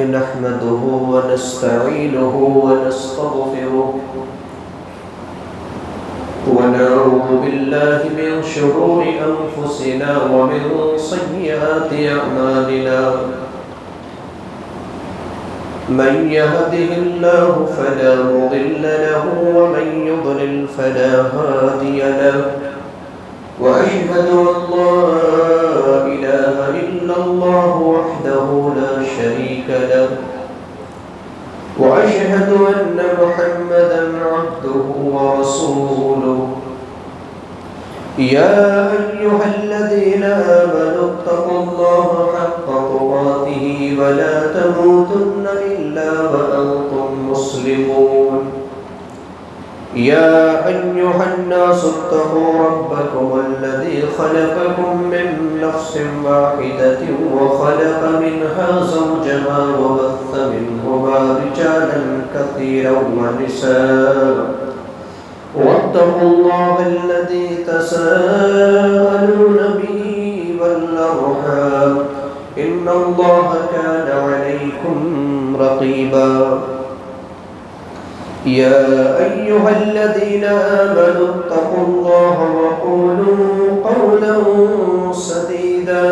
نحمده ونستعينه ونستغفره ونعوذ بالله من شرور أنفسنا ومن سيئات أعمالنا من يهده الله فلا مضل له ومن يضلل فلا هادي له وأشهد أن لا إله إلا الله وحده لا شريك له وأشهد أن محمدا عبده ورسوله يا أيها الذين آمنوا اتقوا الله حق تقاته ولا تموتن إلا وأنتم مسلمون يا أيها الناس اتقوا ربكم الذي خلقكم من نفس واحدة وخلق منها زوجها وبث منهما رجالا كثيرا ونساء واتقوا الله الذي تساءلون به والأرحام إن الله كان عليكم رقيبا يا أيها الذين آمنوا اتقوا الله وقولوا قولا سديدا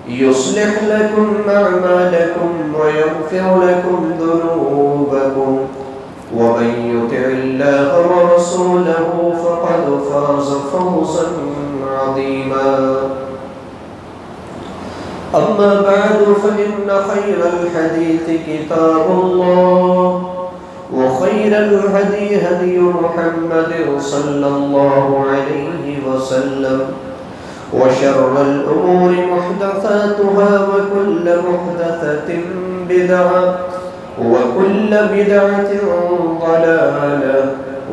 يصلح لكم أعمالكم ويغفر لكم ذنوبكم ومن يطع الله ورسوله فقد فاز فوزا عظيما أما بعد فإن خير الحديث كتاب الله وخير الهدي هدي محمد صلى الله عليه وسلم وشر الأمور محدثاتها وكل محدثة بدعة وكل بدعة ضلالة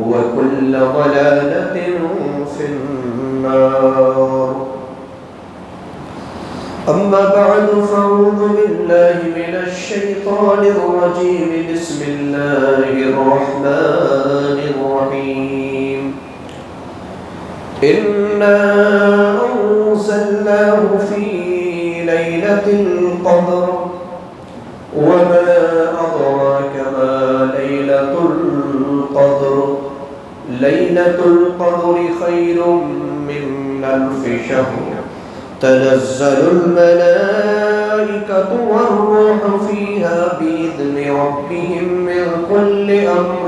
وكل ضلالة في النار أما بعد فأعوذ بالله من الشيطان الرجيم بسم الله الرحمن الرحيم إنا أنزلناه في ليلة القدر وما أدراك ما ليلة القدر ليلة القدر خير من ألف شهر تنزل الملائكة والروح فيها بإذن ربهم من كل أمر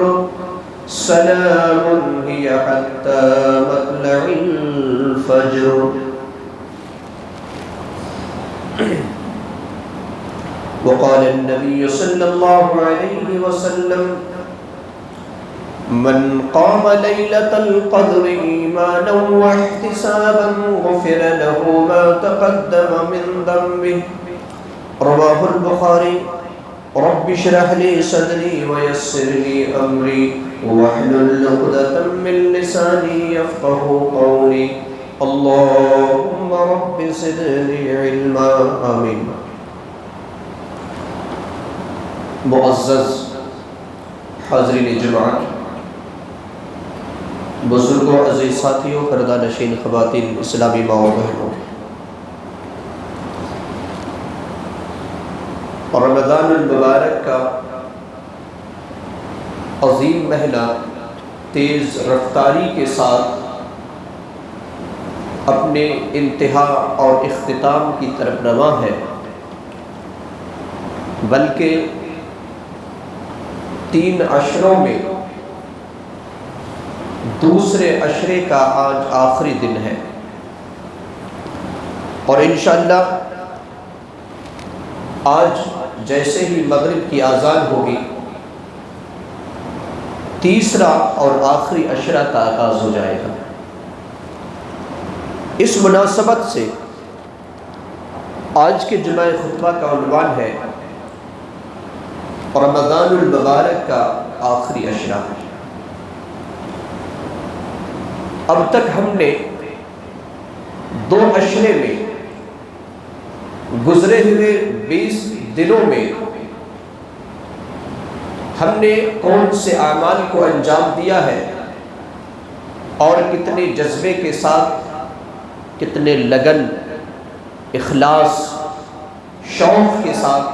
سلام هي حتى مطلع الفجر. وقال النبي صلى الله عليه وسلم من قام ليلة القدر إيمانا واحتسابا غفر له ما تقدم من ذنبه. رواه البخاري. رب اشرح لي صدري ويسر لي أمري واحلل عقدة من لساني يفقهوا قولي. اللهم رب زدني علما. آمين. معزز حاضرین جماعت، بزرگوں، عزیز ساتھیوں، پردہ نشین خواتین، اسلامی ماں و بہنوں، رمضان المبارک کا عظیم مہینہ تیز رفتاری کے ساتھ اپنے انتہا اور اختتام کی طرف رواں ہے، بلکہ 3 عشروں میں دوسرے عشرے کا آج آخری دن ہے، اور انشاءاللہ آج جیسے ہی مغرب کی اذان ہوگی تیسرا اور آخری عشرہ کا آغاز ہو جائے گا۔ اس مناسبت سے آج کے جمعہ خطبہ کا عنوان ہے رمضان المبارک کا آخری عشرہ۔ اب تک ہم نے 2 عشرے میں گزرے ہوئے 20 دنوں میں ہم نے کون سے اعمال کو انجام دیا ہے اور کتنے جذبے کے ساتھ، کتنے لگن، اخلاص، شوق کے ساتھ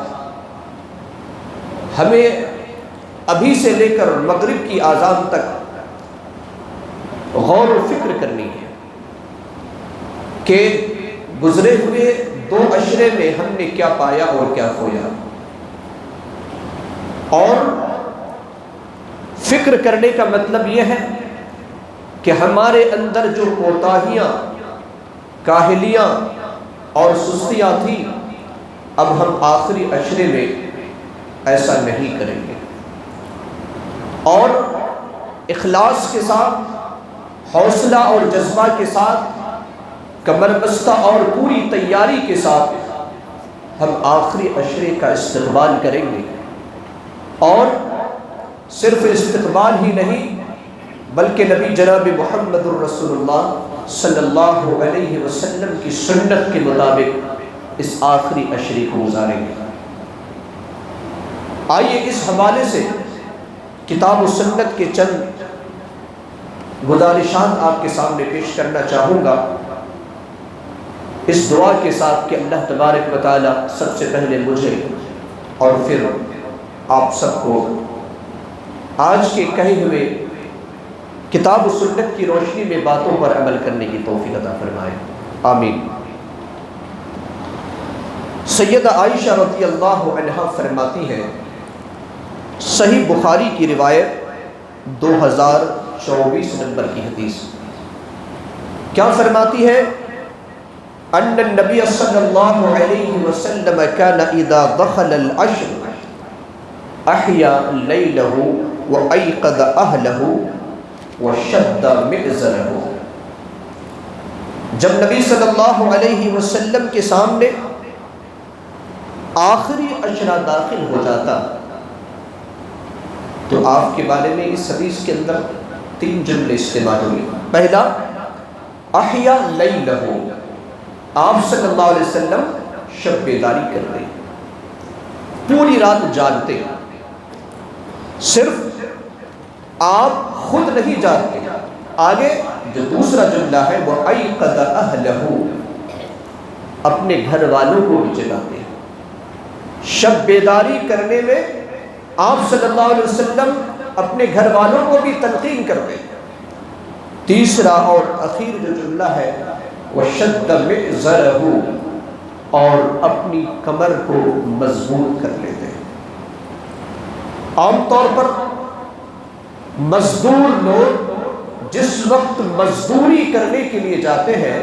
ہمیں ابھی سے لے کر مغرب کی اذان تک غور و فکر کرنی ہے کہ گزرے ہوئے 2 عشرے میں ہم نے کیا پایا اور کیا کھویا، اور فکر کرنے کا مطلب یہ ہے کہ ہمارے اندر جو کوتاہیاں، کاہلیاں اور سستیاں تھیں، اب ہم آخری عشرے میں ایسا نہیں کریں گے، اور اخلاص کے ساتھ، حوصلہ اور جذبہ کے ساتھ، کمر بستہ اور پوری تیاری کے ساتھ ہم آخری عشرے کا استقبال کریں گے، اور صرف استقبال ہی نہیں بلکہ نبی جناب محمد الرسول اللہ صلی اللہ علیہ وسلم کی سنت کے مطابق اس آخری عشرے کو گزاریں گے۔ آئیے اس حوالے سے کتاب و سنت کے چند گزارشات آپ کے سامنے پیش کرنا چاہوں گا، اس دعا کے ساتھ کہ اللہ تبارک و تعالی سب سے پہلے مجھے اور پھر آپ سب کو آج کے کہے ہوئے کتاب و سنت کی روشنی میں باتوں پر عمل کرنے کی توفیق عطا فرمائے، آمین۔ سیدہ عائشہ رضی اللہ عنہا فرماتی ہے، صحیح بخاری کی روایت 2024 نمبر کی حدیث، کیا فرماتی ہے؟ ان النبی صلی اللہ علیہ وسلم کان اذا دخل العشر احیا لیلہ وایقظ اہلہ وشد مئزرہ۔ جب نبی صلی اللہ علیہ وسلم کے سامنے آخری عشرہ داخل ہو جاتا تو آپ کے بارے میں اس حدیث کے اندر 3 جملے استعمال ہوئے۔ پہلا، احیا لیلہ، آپ صلی اللہ علیہ وسلم شب بیداری کرتے، پوری رات جاگتے، صرف آپ خود نہیں جاگتے، آگے جو دوسرا جملہ ہے وہ ایقظ اہلہ، اپنے گھر والوں کو بھی جگاتے۔ شب بیداری کرنے میں آپ صلی اللہ علیہ وسلم اپنے گھر والوں کو بھی تلقین کرتے۔ تیسرا اور اخیر جو جملہ ہے وَشَدَّ مِئْزَرَهُ، اور اپنی کمر کو مضبوط کر لیتے۔ عام طور پر مزدور لوگ جس وقت مزدوری کرنے کے لیے جاتے ہیں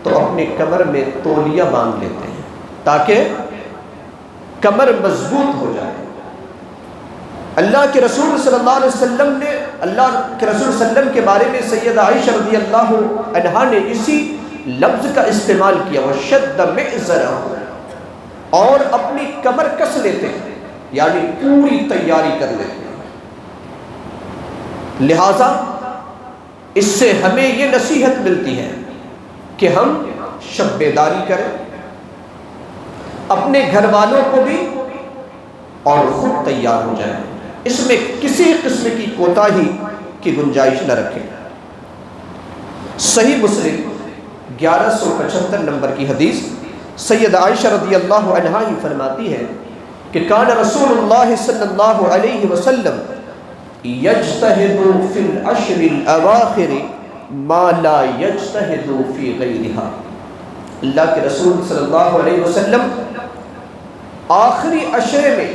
تو اپنے کمر میں تولیہ باندھ لیتے ہیں تاکہ کمر مضبوط ہو جائے۔ اللہ کے رسول صلی اللہ علیہ وسلم نے، اللہ کے رسول صلی اللہ علیہ وسلم کے بارے میں سیدہ عائشہ رضی اللہ عنہا نے اسی لفظ کا استعمال کیا، وَشَدَّ مِئْزَرَهُ، اور اپنی کمر کس لیتے ہیں، یعنی پوری تیاری کر لیتے ہیں۔ لہذا اس سے ہمیں یہ نصیحت ملتی ہے کہ ہم شب بیداری کریں، اپنے گھر والوں کو بھی اور خود تیار ہو جائیں، اس میں کسی قسم کی کوتاہی کی گنجائش نہ رکھیں۔ صحیح مسلم 1175 نمبر کی حدیث، سیدہ عائشہ رضی اللہ عنہا ہی فرماتی ہے کہ کان رسول اللہ صلی اللہ علیہ وسلم یجتہد فی العشر الاواخر ما لا یجتہد فی غیرہا۔ اللہ کے رسول صلی اللہ علیہ وسلم آخری عشرے میں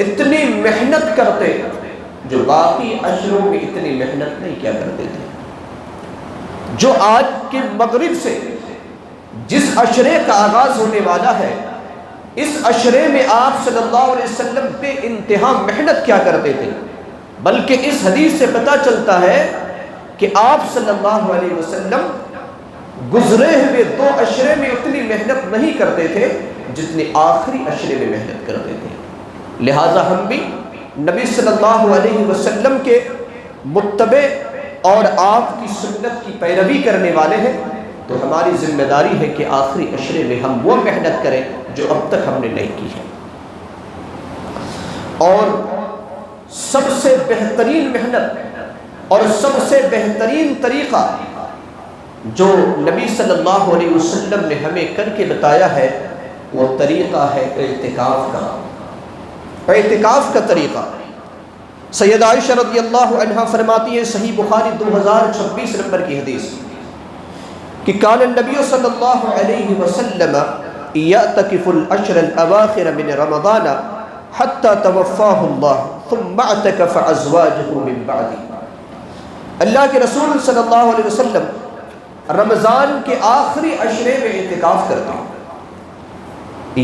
اتنی محنت کرتے جو باقی عشروں میں اتنی محنت نہیں کیا کرتے تھے۔ جو آج کے مغرب سے جس عشرے کا آغاز ہونے والا ہے، اس عشرے میں آپ صلی اللہ علیہ وسلم بے انتہا محنت کیا کرتے تھے، بلکہ اس حدیث سے پتہ چلتا ہے کہ آپ صلی اللہ علیہ وسلم گزرے ہوئے 2 عشرے میں اتنی محنت نہیں کرتے تھے جتنے آخری عشرے میں محنت کرتے تھے۔ لہٰذا ہم بھی نبی صلی اللہ علیہ وسلم کے متبع اور آپ کی سنت کی پیروی کرنے والے ہیں، تو ہماری ذمہ داری ہے کہ آخری عشرے میں ہم وہ محنت کریں جو اب تک ہم نے نہیں کی ہے۔ اور سب سے بہترین محنت اور سب سے بہترین طریقہ جو نبی صلی اللہ علیہ وسلم نے ہمیں کر کے بتایا ہے، وہ طریقہ ہے اعتکاف کا۔ اعتکاف کا طریقہ سیدہ عائشہ رضی اللہ عنہا فرماتی ہے، صحیح بخاری 2026 نمبر کی حدیث، کہ کان النبی صلی اللہ علیہ وسلم یعتکف العشر الاواخر من رمضان حتی توفاہ اللہ ثم اعتکف ازواجہ من بعدی۔ اللہ کے رسول صلی اللہ علیہ وسلم رمضان کے آخری عشرے میں اعتکاف کرتے ہیں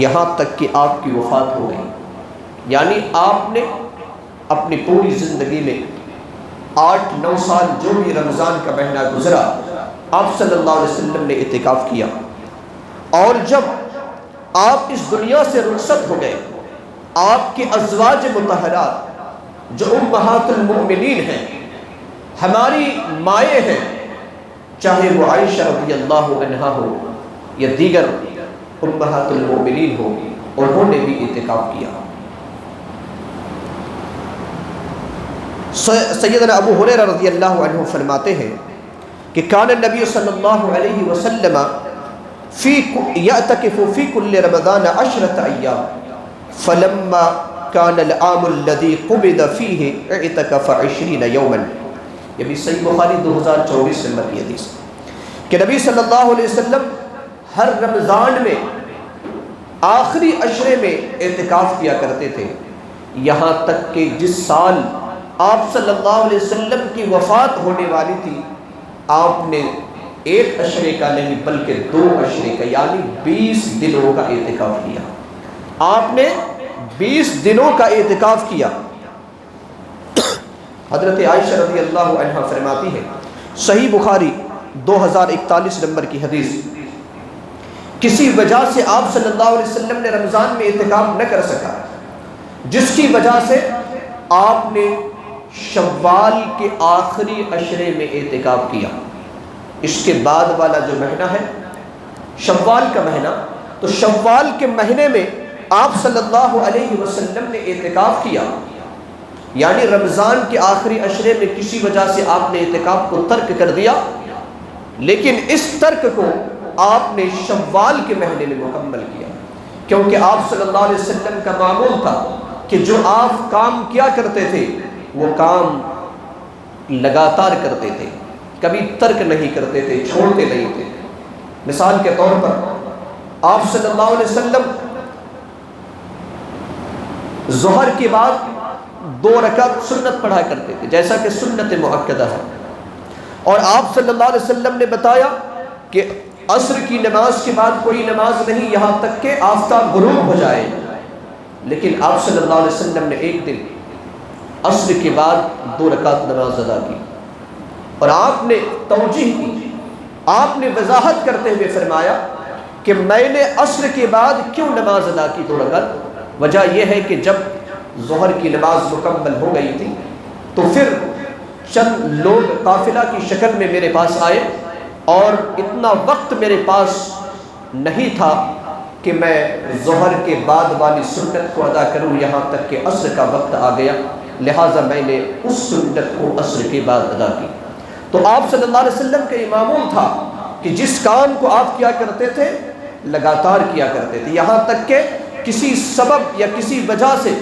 یہاں تک کہ آپ کی وفات ہو گئی۔ یعنی آپ نے اپنی پوری زندگی میں 8-9 سال جو بھی رمضان کا مہینہ گزرا، آپ صلی اللہ علیہ وسلم نے اعتکاف کیا، اور جب آپ اس دنیا سے رخصت ہو گئے، آپ کے ازواج مطہرات جو امہات المؤمنین ہیں، ہماری مائیں ہیں، چاہے وہ عائشہ رضی اللہ عنہا ہو یا دیگر امہات المؤمنین ہو، انہوں نے بھی اعتکاف کیا۔ سیدنا ابو ہریرہ رضی اللہ عنہ فرماتے ہیں کہ کان النبی صلی اللہ علیہ وسلم یعتکف فی کل رمضان 10 ایام فلما کان العام الذی قبض فیہ اعتکف 20 یوما۔ یہ بھی صحیح بخاری 2024 نمبر کی حدیث کہ نبی صلی اللہ علیہ وسلم ہر رمضان میں آخری عشرے میں اعتکاف کیا کرتے تھے، یہاں تک کہ جس سال آپ صلی اللہ علیہ وسلم کی وفات ہونے والی تھی، آپ نے 1 عشرے کا نہیں بلکہ 2 عشرے کا یعنی 20 دنوں کا اعتکاف کیا۔ آپ نے 20 دنوں کا اعتکاف کیا۔ حضرت عائشہ رضی اللہ عنہا فرماتی ہے، صحیح بخاری 2041 نمبر کی حدیث، کسی وجہ سے آپ صلی اللہ علیہ وسلم نے رمضان میں اعتکاف نہ کر سکا، جس کی وجہ سے آپ نے شوال کے آخری عشرے میں اعتکاف کیا۔ اس کے بعد والا جو مہینہ ہے شوال کا مہینہ، تو شوال کے مہینے میں آپ صلی اللہ علیہ وسلم نے اعتکاف کیا، یعنی رمضان کے آخری عشرے میں کسی وجہ سے آپ نے اعتکاف کو ترک کر دیا، لیکن اس ترک کو آپ نے شوال کے مہینے میں مکمل کیا، کیونکہ آپ صلی اللہ علیہ وسلم کا معمول تھا کہ جو آپ کام کیا کرتے تھے وہ کام لگاتار کرتے تھے، کبھی ترک نہیں کرتے تھے، چھوڑتے نہیں تھے۔ مثال کے طور پر آپ صلی اللہ علیہ وسلم ظہر کے بعد 2 رکعت سنت پڑھا کرتے تھے، جیسا کہ سنت مؤکدہ ہے، اور آپ صلی اللہ علیہ وسلم نے بتایا کہ عصر کی نماز کے بعد کوئی نماز نہیں یہاں تک کہ آفتاب غروب ہو جائے، لیکن آپ صلی اللہ علیہ وسلم نے ایک دن عصر کے بعد 2 رکعت نماز ادا کی، اور آپ نے توجیہ کی، آپ نے وضاحت کرتے ہوئے فرمایا کہ میں نے عصر کے بعد کیوں نماز ادا کی 2 رکعت؟ وجہ یہ ہے کہ جب ظہر کی نماز مکمل ہو گئی تھی تو پھر چند لوگ قافلہ کی شکل میں میرے پاس آئے، اور اتنا وقت میرے پاس نہیں تھا کہ میں ظہر کے بعد والی سنت کو ادا کروں، یہاں تک کہ عصر کا وقت آ گیا، لہٰذا میں نے اس سنت کو عصر کے بعد ادا کی۔ تو آپ صلی اللہ علیہ وسلم کا یہ معمول تھا کہ جس کام کو آپ کیا کرتے تھے لگاتار کیا کرتے تھے، یہاں تک کہ کسی سبب یا کسی وجہ سے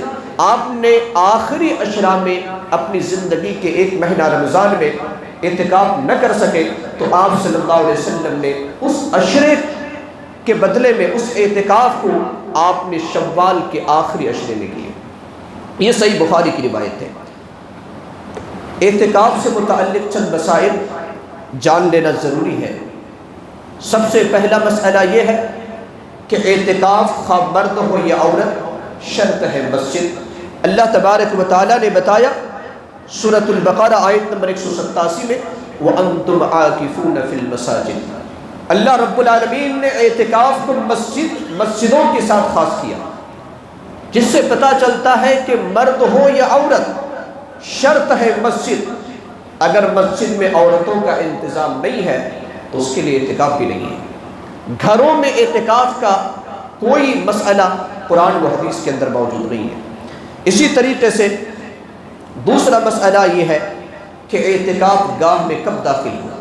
آپ نے آخری عشرہ میں اپنی زندگی کے 1 مہینہ رمضان میں اعتکاف نہ کر سکے تو آپ صلی اللہ علیہ وسلم نے اس عشرے کے بدلے میں اس اعتکاف کو آپ نے شوال کے آخری عشرے میں کیا۔ یہ صحیح بخاری کی روایت ہے۔ اعتکاف سے متعلق چند مسائل جان لینا ضروری ہے۔ سب سے پہلا مسئلہ یہ ہے کہ اعتکاف خواہ مرد ہو یا عورت شرط ہے مسجد۔ اللہ تبارک و تعالیٰ نے بتایا سورۃ البقرہ آیت نمبر 187 میں وَأَنْتُمْ عَاكِفُونَ فِي الْمَسَاجِدِ، اللہ رب العالمین نے اعتکاف کو مسجدوں کے ساتھ خاص کیا، جس سے پتہ چلتا ہے کہ مرد ہو یا عورت شرط ہے مسجد۔ اگر مسجد میں عورتوں کا انتظام نہیں ہے تو اس کے لیے اعتکاف بھی نہیں ہے۔ گھروں میں اعتکاف کا کوئی مسئلہ قرآن و حدیث کے اندر موجود نہیں ہے۔ اسی طریقے سے دوسرا مسئلہ یہ ہے کہ اعتکاف گاہ میں کب داخل ہوا،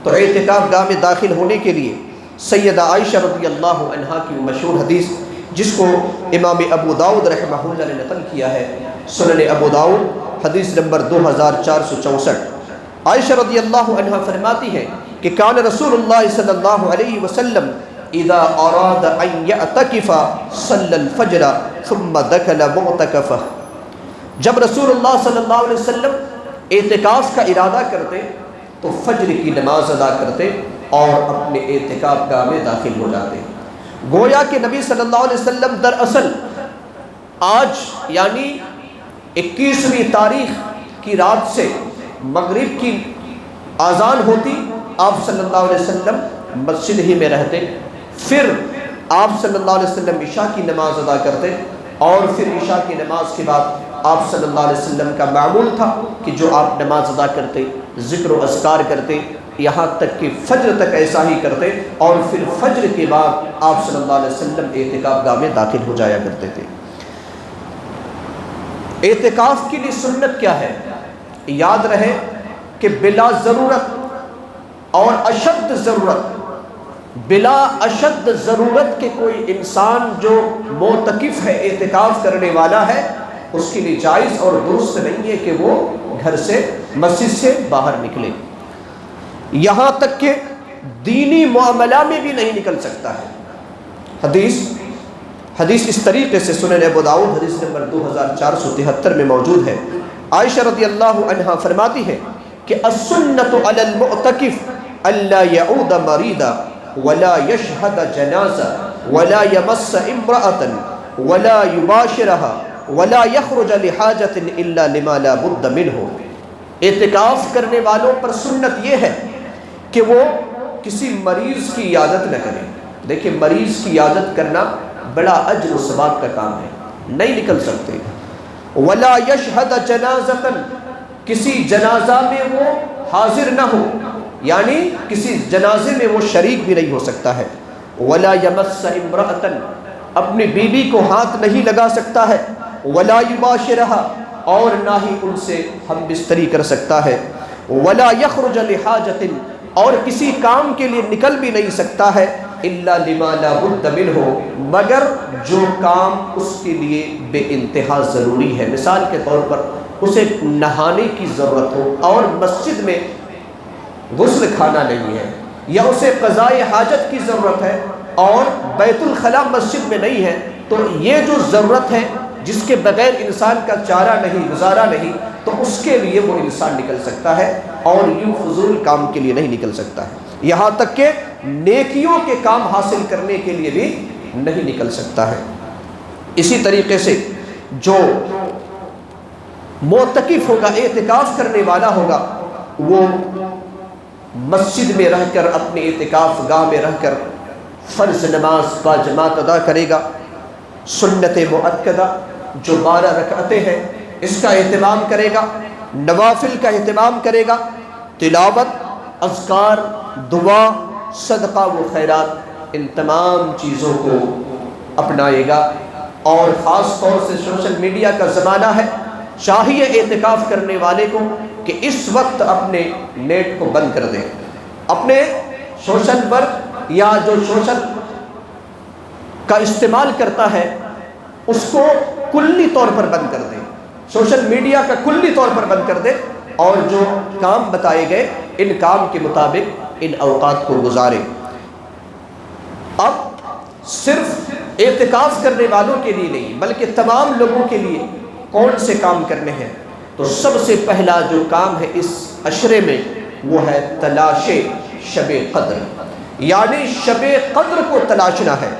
تو اعتکاف گاہ میں داخل ہونے کے لیے سیدہ عائشہ رضی اللہ عنہا کی مشہور حدیث جس کو امام ابو داؤد رحمہ اللہ نے نقل کیا ہے، سنن ابو داؤد حدیث نمبر 2464۔ عائشہ رضی اللہ عنہا فرماتی ہے کہ کان رسول اللہ صلی اللہ علیہ وسلم اذا اراد ان یعتکف صلی الفجر ثم دخل معتکفہ، جب رسول اللہ صلی اللہ علیہ وسلم اعتکاف کا ارادہ کرتے تو فجر کی نماز ادا کرتے اور اپنے اعتکاف گاہ میں داخل ہو جاتے۔ گویا کہ نبی صلی اللہ علیہ وسلم دراصل آج یعنی 21ویں تاریخ کی رات سے مغرب کی اذان ہوتی، آپ صلی اللہ علیہ وسلم مسجد ہی میں رہتے، پھر آپ صلی اللہ علیہ وسلم عشاء کی نماز ادا کرتے، اور پھر عشاء کی نماز کے بعد آپ صلی اللہ علیہ وسلم کا معمول تھا کہ جو آپ نماز ادا کرتے ذکر و اذکار کرتے، یہاں تک کہ فجر تک ایسا ہی کرتے، اور پھر فجر کے بعد آپ صلی اللہ علیہ وسلم اعتکاف گاہ میں داخل ہو جایا کرتے تھے۔ اعتکاف کے لیے سنت کیا ہے؟ یاد رہے کہ بلا ضرورت اور اشد ضرورت، بلا اشد ضرورت کے کوئی انسان جو معتکف ہے، اعتکاف کرنے والا ہے، اس کے لیے جائز اور درست نہیں ہے کہ وہ گھر سے مسجد سے باہر نکلے، یہاں تک کہ دینی معاملہ میں بھی نہیں نکل سکتا ہے۔ حدیث اس طریقے سے سنن ابو داؤد حدیث نمبر 2473 میں موجود ہے۔ عائشہ رضی اللہ عنہا فرماتی ہے کہ السنۃ علی المعتکف الا یعود مریضا ولا یشہد جنازہ ولا یمس امرأة ولا یباشرها ولا یخرج لحاجۃ الا لما لا بد منہ۔ اعتکاف کرنے والوں پر سنت یہ ہے کہ وہ کسی مریض کی عیادت نہ کریں۔ دیکھیں، مریض کی عیادت کرنا بڑا اجر و ثواب کا کام ہے، نہیں نکل سکتے۔ ولا یشہد جنازۃ، کسی جنازہ میں وہ حاضر نہ ہو، یعنی کسی جنازے میں وہ شریک بھی نہیں ہو سکتا ہے۔ ولا یمس امرأۃ، اپنی بیوی کو ہاتھ نہیں لگا سکتا ہے۔ ولا یباشرها، اور نہ ہی ان سے ہم بستری کر سکتا ہے۔ ولا یخرج لحاجۃ، اور کسی کام کے لیے نکل بھی نہیں سکتا ہے، الا لما لا بد منہ، مگر جو کام اس کے لیے بے انتہا ضروری ہے۔ مثال کے طور پر اسے نہانے کی ضرورت ہو اور مسجد میں غسل کھانا نہیں ہے، یا اسے قضاء حاجت کی ضرورت ہے اور بیت الخلاء مسجد میں نہیں ہے، تو یہ جو ضرورت ہے جس کے بغیر انسان کا چارہ نہیں، گزارا نہیں، تو اس کے لیے وہ انسان نکل سکتا ہے، اور یوں فضول کام کے لیے نہیں نکل سکتا ہے، یہاں تک کہ نیکیوں کے کام حاصل کرنے کے لیے بھی نہیں نکل سکتا ہے۔ اسی طریقے سے جو معتکف ہوگا، اعتکاف کرنے والا ہوگا، وہ مسجد میں رہ کر، اپنے اعتکاف گاہ میں رہ کر فرض نماز با جماعت ادا کرے گا، سنت مؤکدہ جو 12 رکعتیں ہیں اس کا اہتمام کرے گا، نوافل کا اہتمام کرے گا، تلاوت، اذکار، دعا، صدقہ و خیرات، ان تمام چیزوں کو اپنائے گا۔ اور خاص طور سے سوشل میڈیا کا زمانہ ہے، چاہیے اعتکاف کرنے والے کو کہ اس وقت اپنے نیٹ کو بند کر دے، اپنے سوشل پر یا جو سوشل کا استعمال کرتا ہے اس کو کلی طور پر بند کر دے، سوشل میڈیا کا کلی طور پر بند کر دے، اور جو کام بتائے گئے ان کام کے مطابق ان اوقات کو گزارے۔ اب صرف اعتکاف کرنے والوں کے لیے نہیں بلکہ تمام لوگوں کے لیے کون سے کام کرنے ہیں، تو سب سے پہلا جو کام ہے اس عشرے میں وہ ہے تلاش شب قدر، یعنی شب قدر کو تلاشنا ہے۔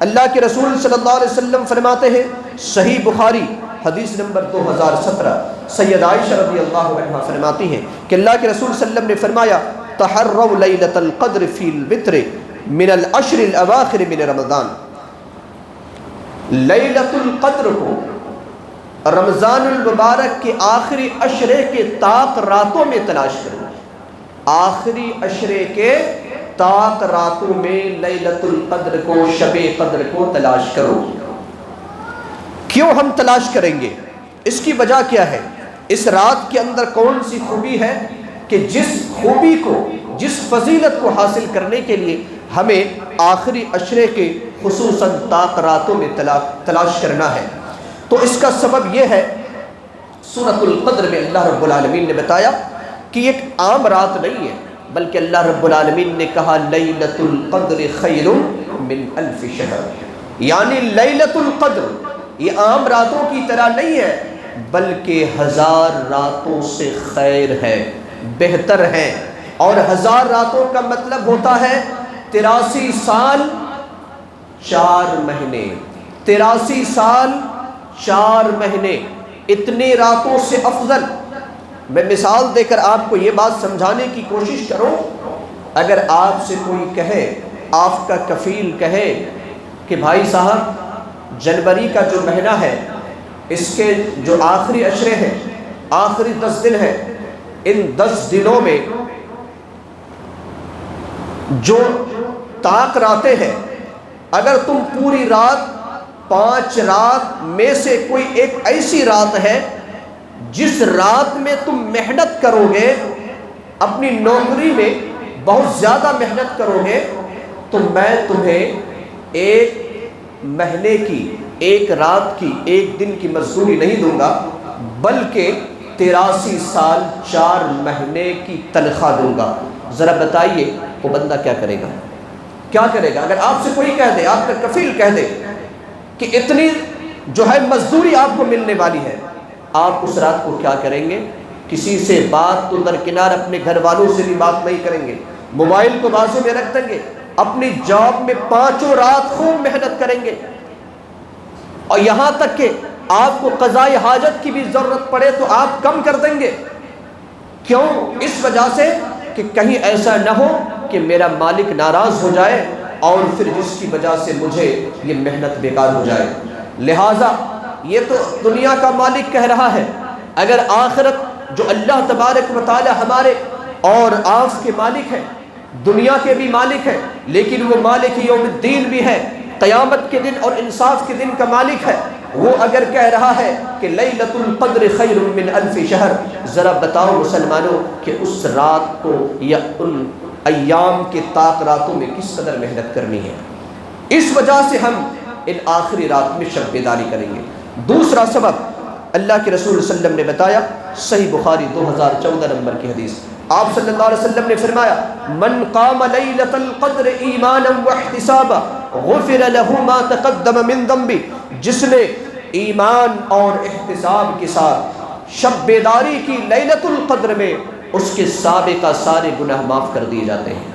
اللہ کے رسول صلی اللہ علیہ وسلم فرماتے ہیں، صحیح بخاری حدیث نمبر 2017، سید عائشہ رضی اللہ عنہا فرماتی ہیں کہ اللہ کے رسول صلی اللہ علیہ وسلم نے فرمایا، تحروا لیلۃ القدر فی الوتر من العشر الاواخر من رمضان، لیلۃ القدر کو رمضان المبارک کے آخری عشرے کے طاق راتوں میں تلاش کرو، آخری عشرے کے طاق راتوں میں لیلۃ القدر کو، شب قدر کو تلاش کرو۔ کیوں ہم تلاش کریں گے؟ اس کی وجہ کیا ہے؟ اس رات کے اندر کون سی خوبی ہے کہ جس خوبی کو، جس فضیلت کو حاصل کرنے کے لیے ہمیں آخری عشرے کے خصوصاً طاق راتوں میں تلاش کرنا ہے۔ تو اس کا سبب یہ ہے، سورۃ القدر میں اللہ رب العالمین نے بتایا کہ ایک عام رات نہیں ہے، بلکہ اللہ رب العالمین نے کہا لیلۃ القدر خیر من الف شہر، یعنی لیلۃ القدر یہ عام راتوں کی طرح نہیں ہے، بلکہ 1000 راتوں سے خیر ہے، بہتر ہے۔ اور 1000 راتوں کا مطلب ہوتا ہے 83 سال 4 مہینے، 83 سال 4 مہینے، اتنی راتوں سے افضل۔ میں مثال دے کر آپ کو یہ بات سمجھانے کی کوشش کروں، اگر آپ سے کوئی کہے، آپ کا کفیل کہے کہ بھائی صاحب جنوری کا جو مہینہ ہے اس کے جو آخری عشرے ہیں، آخری 10 دن ہیں، ان 10 دنوں میں جو طاق راتیں ہیں، اگر تم پوری رات 5 رات میں سے کوئی ایک ایسی رات ہے جس رات میں تم محنت کرو گے، اپنی نوکری میں بہت زیادہ محنت کرو گے، تو میں تمہیں ایک مہینے کی، ایک رات کی، ایک دن کی مزدوری نہیں دوں گا، بلکہ 83 سال 4 مہینے کی تنخواہ دوں گا۔ ذرا بتائیے وہ بندہ کیا کرے گا؟ کیا کرے گا؟ اگر آپ سے کوئی کہہ دے، آپ کا کفیل کہہ دے کہ اتنی جو ہے مزدوری آپ کو ملنے والی ہے، آپ اس رات کو کیا کریں گے؟ کسی سے بات تو درکنار، اپنے گھر والوں سے بھی بات نہیں کریں گے، موبائل کو بازو میں رکھ دیں گے، اپنی جاب میں 5 رات خوب محنت کریں گے، اور یہاں تک کہ آپ کو قضاء حاجت کی بھی ضرورت پڑے تو آپ کم کر دیں گے۔ کیوں؟ اس وجہ سے کہ کہیں ایسا نہ ہو کہ میرا مالک ناراض ہو جائے اور پھر جس کی وجہ سے مجھے یہ محنت بیکار ہو جائے۔ لہٰذا یہ تو دنیا کا مالک کہہ رہا ہے، اگر آخرت جو اللہ تبارک و تعالی ہمارے اور آپ کے مالک ہیں، دنیا کے بھی مالک ہیں، لیکن وہ مالک یوم الدین بھی ہے، قیامت کے دن اور انصاف کے دن کا مالک ہے، وہ اگر کہہ رہا ہے کہ لیلۃ القدر خیر من الف شہر، ذرا بتاؤ مسلمانوں کہ اس رات کو یا ان ایام کے طاق راتوں میں کس قدر محنت کرنی ہے۔ اس وجہ سے ہم ان آخری رات میں شب بیداری کریں گے۔ دوسرا سبب اللہ کے رسول صلی اللہ علیہ وسلم نے بتایا، صحیح بخاری 2014 نمبر کی حدیث، آپ صلی اللہ علیہ وسلم نے فرمایا من قام لیلۃ القدر ایمانا واحتسابا غفر له ما تقدم من ذنبه، جس نے ایمان اور احتساب کے ساتھ شب بیداری کی لیلۃ القدر میں، اس کے سابقہ سارے گناہ معاف کر دیے جاتے ہیں۔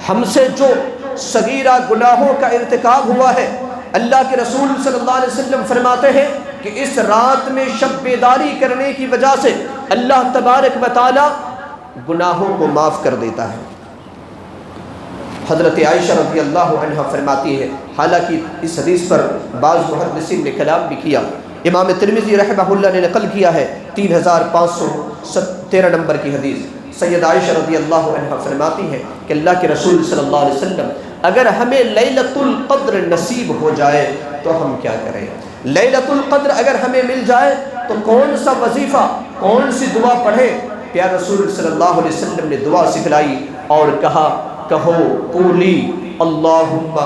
ہم سے جو صغیرہ گناہوں کا ارتکاب ہوا ہے، اللہ کے رسول صلی اللہ علیہ وسلم فرماتے ہیں کہ اس رات میں شب بیداری کرنے کی وجہ سے اللہ تبارک و تعالی گناہوں کو معاف کر دیتا ہے۔ حضرت عائشہ رضی اللہ عنہ فرماتی ہے، حالانکہ اس حدیث پر بعض محدثین نے کلام بھی کیا، امام ترمذی رحمہ اللہ نے نقل کیا ہے 3513 نمبر کی حدیث، سید عائشہ رضی اللہ عنہ فرماتی ہے کہ اللہ کے رسول صلی اللہ علیہ وسلم اگر ہمیں لیلۃ القدر نصیب ہو جائے تو ہم کیا کریں؟ لیلۃ القدر اگر ہمیں مل جائے تو کون سا وظیفہ، کون سی دعا پڑھے؟ پیارے رسول صلی اللہ علیہ وسلم نے دعا سکھلائی اور کہا، کہو قولی اللہم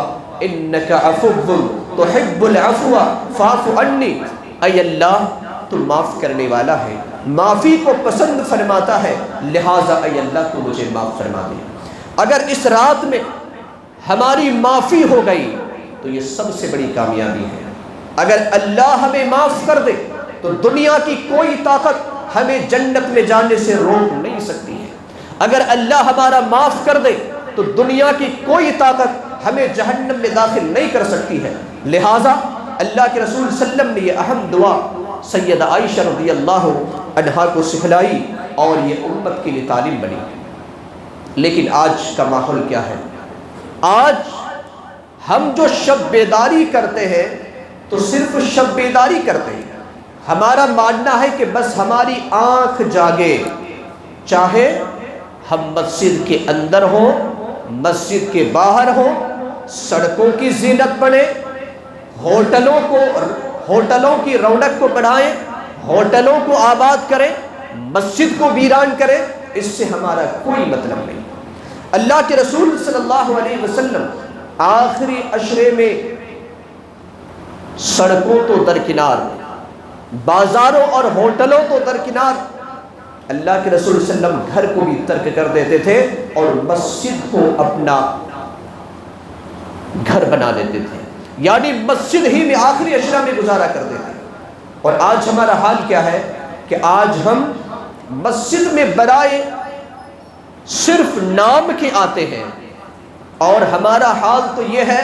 انک عفو تحب العفو فاعف عنی، اے اللہ تو معاف کرنے والا ہے، معافی کو پسند فرماتا ہے، لہٰذا اے اللہ تو مجھے معاف فرما دے۔ اگر اس رات میں ہماری معافی ہو گئی تو یہ سب سے بڑی کامیابی ہے۔ اگر اللہ ہمیں معاف کر دے تو دنیا کی کوئی طاقت ہمیں جنت میں جانے سے روک نہیں سکتی ہے۔ اگر اللہ ہمارا معاف کر دے تو دنیا کی کوئی طاقت ہمیں جہنم میں داخل نہیں کر سکتی ہے۔ لہٰذا اللہ کے رسول صلی اللہ علیہ وسلم نے یہ اہم دعا سیدہ عائشہ رضی اللہ عنہا کو سکھلائی اور یہ امت کے لیے تعلیم بنی۔ لیکن آج کا ماحول کیا ہے؟ آج ہم جو شب بیداری کرتے ہیں تو صرف شب بیداری کرتے ہیں، ہمارا ماننا ہے کہ بس ہماری آنکھ جاگے، چاہے ہم مسجد کے اندر ہوں، مسجد کے باہر ہوں، سڑکوں کی زینت بنے، ہوٹلوں کی رونق کو بڑھائیں، ہوٹلوں کو آباد کریں، مسجد کو ویران کریں، اس سے ہمارا کوئی مطلب نہیں۔ اللہ کے رسول صلی اللہ علیہ وسلم آخری عشرے میں سڑکوں تو درکنار، بازاروں اور ہوٹلوں تو درکنار، اللہ کے رسول صلی اللہ علیہ وسلم گھر کو بھی ترک کر دیتے تھے اور مسجد کو اپنا گھر بنا لیتے تھے، یعنی مسجد ہی میں آخری اشرا میں گزارا کرتے تھے۔ اور آج ہمارا حال کیا ہے کہ آج ہم مسجد میں برائے صرف نام کے آتے ہیں، اور ہمارا حال تو یہ ہے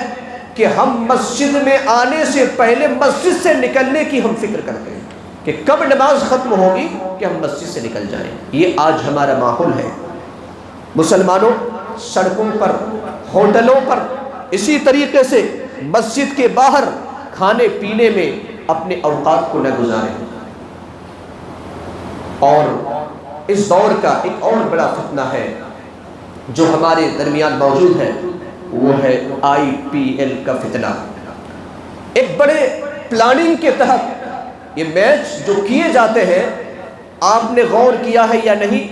کہ ہم مسجد میں آنے سے پہلے مسجد سے نکلنے کی ہم فکر کرتے ہیں کہ کب نماز ختم ہوگی کہ ہم مسجد سے نکل جائیں۔ یہ آج ہمارا ماحول ہے۔ مسلمانوں، سڑکوں پر، ہوٹلوں پر، اسی طریقے سے مسجد کے باہر کھانے پینے میں اپنے اوقات کو نہ گزاریں۔ اور اس دور کا ایک اور بڑا فتنہ ہے جو ہمارے درمیان موجود ہے، وہ ہے IPL کا فتنہ۔ ایک بڑے پلاننگ کے تحت یہ میچ جو کیے جاتے ہیں، آپ نے غور کیا ہے یا نہیں،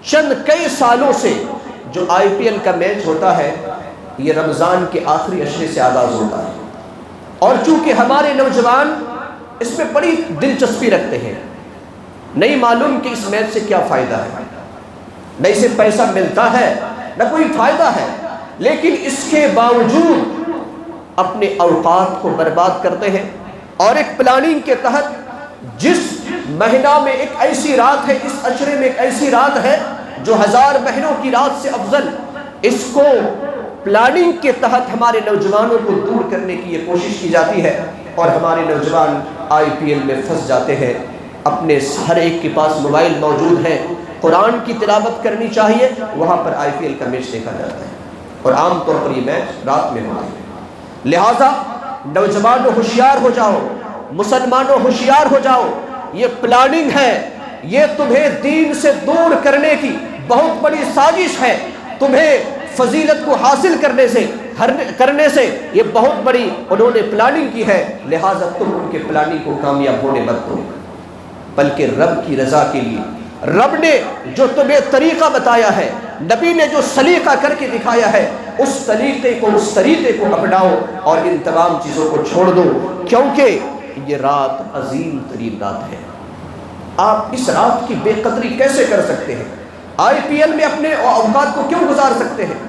چند کئی سالوں سے جو IPL کا میچ ہوتا ہے یہ رمضان کے آخری عشرے سے آغاز ہوتا ہے، اور چونکہ ہمارے نوجوان اس میں بڑی دلچسپی رکھتے ہیں، نہیں معلوم کہ اس میچ سے کیا فائدہ ہے، نہ اسے پیسہ ملتا ہے نہ کوئی فائدہ ہے، لیکن اس کے باوجود اپنے اوقات کو برباد کرتے ہیں۔ اور ایک پلاننگ کے تحت جس مہینہ میں ایک ایسی رات ہے، اس عشرے میں ایک ایسی رات ہے جو 1000 مہینوں کی رات سے افضل، اس کو پلاننگ کے تحت ہمارے نوجوانوں کو دور کرنے کی یہ کوشش کی جاتی ہے، اور ہمارے نوجوان IPL میں پھنس جاتے ہیں۔ اپنے ہر ایک کے پاس موبائل موجود ہے، قرآن کی تلاوت کرنی چاہیے، وہاں پر IPL کا میچ دیکھا جاتا ہے، اور عام طور پر یہ میچ رات میں ہوتا ہے۔ لہٰذا نوجوانوں ہوشیار ہو جاؤ، مسلمانوں ہوشیار ہو جاؤ، یہ پلاننگ ہے، یہ تمہیں دین سے دور کرنے کی بہت بڑی سازش ہے، تمہیں فضیلت کو حاصل کرنے سے یہ بہت بڑی انہوں نے پلاننگ کی ہے، لہٰذا تم ان کے پلاننگ کو کامیاب ہونے مت دو، بلکہ رب کی رضا کے لیے، رب نے جو تمہیں طریقہ بتایا ہے، نبی نے جو سلیقہ کر کے دکھایا ہے، اس طریقے کو اپناؤ اور ان تمام چیزوں کو چھوڑ دو، کیونکہ یہ رات عظیم ترین رات ہے۔ آپ اس رات کی بے قدری کیسے کر سکتے ہیں؟ IPL میں اپنے اوقات کو کیوں گزار سکتے ہیں؟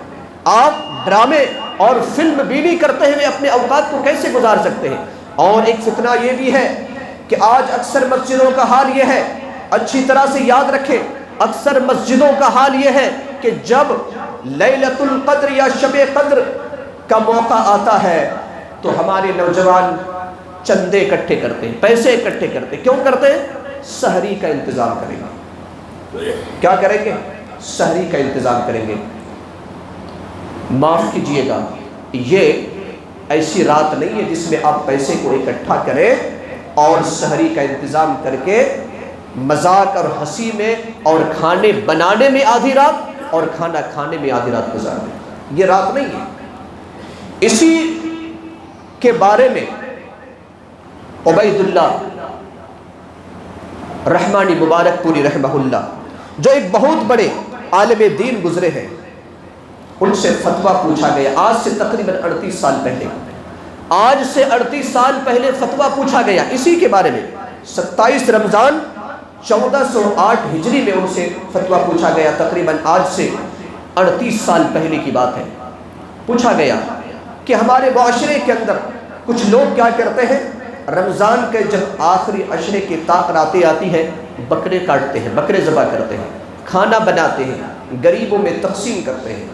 آپ ڈرامے اور فلم بینی کرتے ہوئے اپنے اوقات کو کیسے گزار سکتے ہیں؟ اور ایک فتنہ یہ بھی ہے کہ آج اکثر مسجدوں کا حال یہ ہے، اچھی طرح سے یاد رکھیں، اکثر مسجدوں کا حال یہ ہے کہ جب لیلۃ القدر یا شب قدر کا موقع آتا ہے تو ہمارے نوجوان چندے اکٹھے کرتے ہیں، پیسے اکٹھے کرتے ہیں۔ کیوں کرتے ہیں؟ سحری کا انتظام کریں گے۔ کیا کریں گے؟ سحری کا انتظام کریں گے۔ معاف کیجئے گا، یہ ایسی رات نہیں ہے جس میں آپ پیسے کو اکٹھا کریں اور سحری کا انتظام کر کے مذاق اور ہنسی میں اور کھانے بنانے میں آدھی رات اور کھانا کھانے میں آدھی رات گزار دیں۔ یہ رات نہیں ہے۔ اسی کے بارے میں عبید اللہ رحمانی مبارک پوری رحمہ اللہ، جو ایک بہت بڑے عالم دین گزرے ہیں، ان سے فتویٰ پوچھا گیا آج سے تقریباً 38 سال پہلے، آج سے 38 سال پہلے فتویٰ پوچھا گیا اسی کے بارے میں۔ 27 رمضان 1408 ہجری میں ان سے فتویٰ پوچھا گیا، تقریباً آج سے 38 سال پہلے کی بات ہے۔ پوچھا گیا کہ ہمارے معاشرے کے اندر کچھ لوگ کیا کرتے ہیں، رمضان کے جب آخری عشرے کی راتیں آتی ہیں، بکرے کاٹتے ہیں، بکرے ذبح کرتے ہیں، کھانا بناتے ہیں، غریبوں میں تقسیم کرتے ہیں،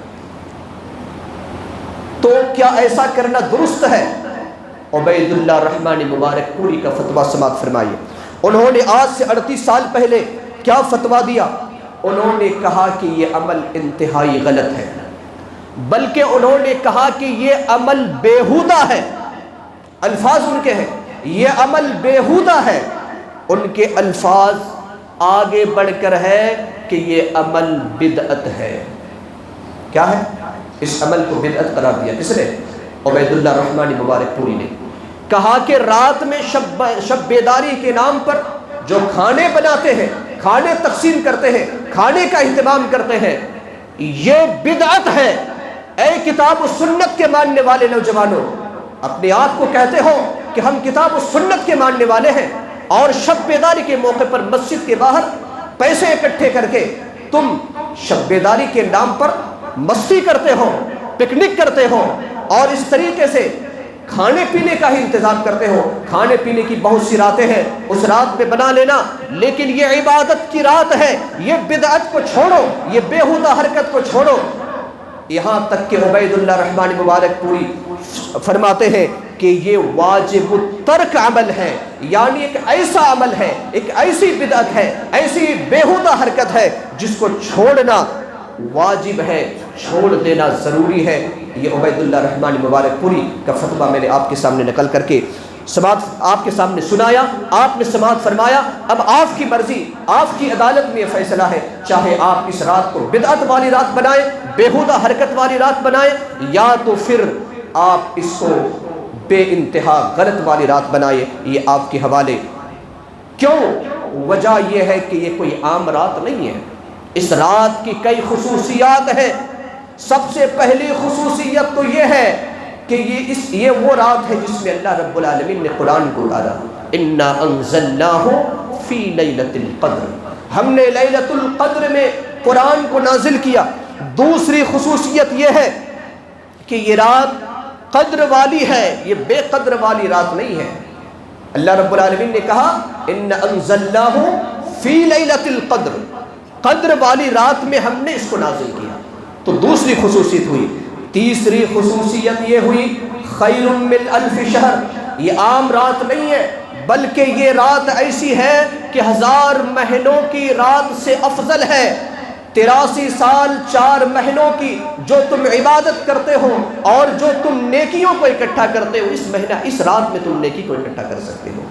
تو کیا ایسا کرنا درست ہے؟ عبید اللہ رحمانی مبارک پوری کا فتویٰ سماعت فرمائیے۔ انہوں نے آج سے 38 سال پہلے کیا فتویٰ دیا؟ انہوں نے کہا کہ یہ عمل انتہائی غلط ہے، بلکہ انہوں نے کہا کہ یہ عمل بیہودہ ہے۔ الفاظ ان کے ہیں، یہ عمل بیہودہ ہے۔ ان کے الفاظ آگے بڑھ کر ہے کہ یہ عمل بدعت ہے۔ کیا ہے؟ اس عمل کو بدعت قرار دیا کس نے؟ عبید اللہ رحمانی مبارک پوری نے کہا کہ رات میں شب بیداری کے نام پر جو کھانے بناتے ہیں، کھانے تقسیم کرتے ہیں، کھانے کا اہتمام کرتے ہیں، یہ بدعت ہے۔ اے کتاب و سنت کے ماننے والے نوجوانوں، اپنے آپ کو کہتے ہو کہ ہم کتاب و سنت کے ماننے والے ہیں اور شب بیداری کے موقع پر مسجد کے باہر پیسے اکٹھے کر کے تم شب بیداری کے نام پر مستی کرتے ہو، پکنک کرتے ہو اور اس طریقے سے کھانے پینے کا ہی انتظام کرتے ہو. کھانے پینے کی بہت سی راتیں ہیں، اس رات میں بنا لینا، لیکن یہ عبادت کی رات ہے. یہ بدعت کو چھوڑو، یہ بیہودہ حرکت کو چھوڑو. یہاں تک کہ عبید اللہ رحمانی مبارک پوری فرماتے ہیں کہ یہ واجب الترک عمل ہے، یعنی ایک ایسا عمل ہے، ایک ایسی بدعت ہے، ایسی بیہودہ حرکت ہے جس کو چھوڑنا واجب ہے، چھوڑ دینا ضروری ہے. یہ عبید اللہ رحمانی مبارک پوری کا فتویٰ میں نے آپ کے سامنے نقل کر کے سماعت آپ کے سامنے سنایا، آپ نے سماعت فرمایا. اب آپ کی مرضی، آپ کی عدالت میں یہ فیصلہ ہے، چاہے آپ اس رات کو بدعت والی رات بنائیں، بیہودہ حرکت والی رات بنائیں، یا تو پھر آپ اس کو بے انتہا غلط والی رات بنائیں. یہ آپ کے حوالے. کیوں؟ وجہ یہ ہے کہ یہ کوئی عام رات نہیں ہے. اس رات کی کئی خصوصیات ہیں. سب سے پہلی خصوصیت تو یہ ہے کہ یہ وہ رات ہے جس میں اللہ رب العالمین نے قرآن کو اتارا. انا انزلناہ فی لیلۃ القدر، ہم نے لیلۃ القدر میں قرآن کو نازل کیا. دوسری خصوصیت یہ ہے کہ یہ رات قدر والی ہے، یہ بے قدر والی رات نہیں ہے. اللہ رب العالمین نے کہا انا انزلناہ فی لیلۃ القدر، قدر والی رات میں ہم نے اس کو نازل کیا. تو دوسری خصوصیت ہوئی. تیسری خصوصیت یہ ہوئی خیر من الف شہر، یہ عام رات نہیں ہے بلکہ یہ رات ایسی ہے کہ 1000 مہینوں کی رات سے افضل ہے. 83 سال 4 مہینوں کی جو تم عبادت کرتے ہو اور جو تم نیکیوں کو اکٹھا کرتے ہو، اس رات میں تم نیکی کو اکٹھا کر سکتے ہو.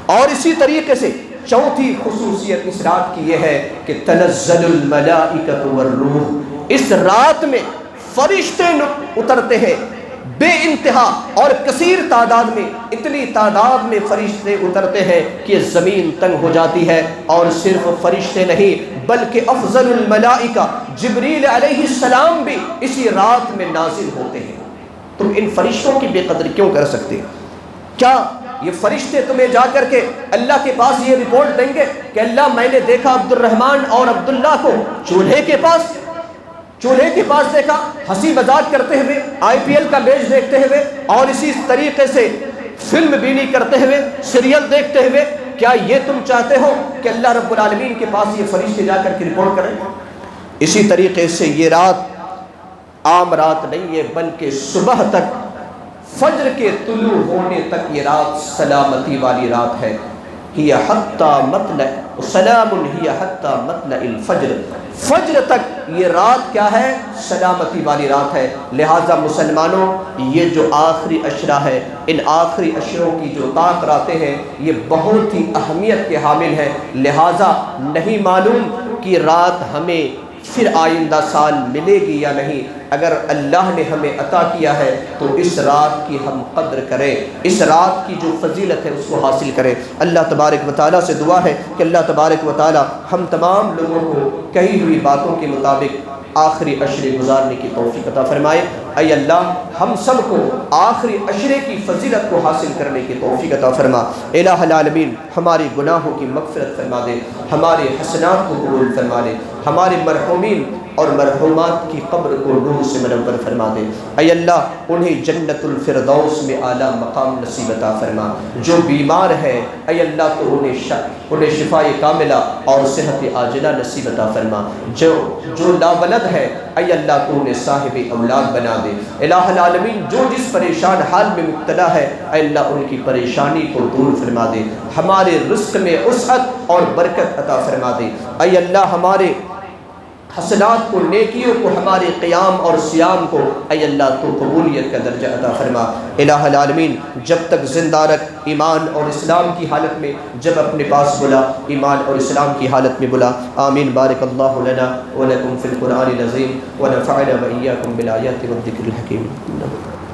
اور اسی طریقے سے چوتھی خصوصیت اس رات کی یہ ہے کہ تنزل الملائکۃ والروح، اس رات میں فرشتے اترتے ہیں بے انتہا اور کثیر تعداد میں. اتنی تعداد میں فرشتے اترتے ہیں کہ زمین تنگ ہو جاتی ہے. اور صرف فرشتے نہیں بلکہ افضل الملائکہ جبریل علیہ السلام بھی اسی رات میں نازل ہوتے ہیں. تم ان فرشتوں کی بے قدری کیوں کر سکتے؟ کیا یہ فرشتے تمہیں جا کر کے اللہ کے پاس یہ رپورٹ دیں گے کہ اللہ میں نے دیکھا عبد الرحمن اور عبداللہ کو چولہے کے پاس دیکھا، ہنسی مذاق کرتے ہوئے، IPL کا میچ دیکھتے ہوئے اور اسی طریقے سے فلم بینی کرتے ہوئے، سیریل دیکھتے ہوئے؟ کیا یہ تم چاہتے ہو کہ اللہ رب العالمین کے پاس یہ فرشتے جا کر کے رپورٹ کریں؟ اسی طریقے سے یہ رات عام رات نہیں ہے بلکہ صبح تک، فجر کے طلوع ہونے تک یہ رات سلامتی والی رات ہے. ہی حتی مطلع سلام ہی حتی مطلع الفجر، فجر تک یہ رات کیا ہے؟ سلامتی والی رات ہے. لہٰذا مسلمانوں، یہ جو آخری عشرہ ہے، ان آخری عشروں کی جو طاق راتیں ہیں، یہ بہت ہی اہمیت کے حامل ہیں. لہٰذا نہیں معلوم کہ رات ہمیں پھر آئندہ سال ملے گی یا نہیں. اگر اللہ نے ہمیں عطا کیا ہے تو اس رات کی ہم قدر کریں، اس رات کی جو فضیلت ہے اس کو حاصل کریں. اللہ تبارک و تعالیٰ سے دعا ہے کہ اللہ تبارک و تعالیٰ ہم تمام لوگوں کو کہی ہوئی باتوں کے مطابق آخری عشرے گزارنے کی توفیق عطا فرمائے. اے اللہ ہم سب کو آخری عشرے کی فضیلت کو حاصل کرنے کی توفیق عطا فرما. الہ العالمین ہماری گناہوں کی مغفرت فرما دے، ہمارے حسنات کو قبول فرما دے، ہمارے مرحومین اور مرحومات کی قبر کو نور سے منور فرما دے. اے اللہ انہیں جنت الفردوس میں اعلیٰ مقام نصیب عطا فرما. جو بیمار ہے اے اللہ تو انہیں شفاء کاملہ اور صحت عاجلہ نصیب عطا فرما. جو لاولد ہے اے اللہ تو انہیں صاحب اولاد بنا دے. الہ العالمین جو جس پریشان حال میں مبتلا ہے اے اللہ ان کی پریشانی کو دور فرما دے. ہمارے رزق میں وسعت اور برکت عطا فرما دے. اے اللہ ہمارے حسنات کو، نیکیوں کو، ہمارے قیام اور صیام کو اے اللہ تو قبولیت کا درجہ عطا فرما. الہ العالمین جب تک زندہ رکھ، ایمان اور اسلام کی حالت میں، جب اپنے پاس بلا ایمان اور اسلام کی حالت میں بلا. آمین. بارک اللہ لنا ولکم فی القرآن العظیم ونفعنا وإیاکم بالآیات والذکر الحکیم.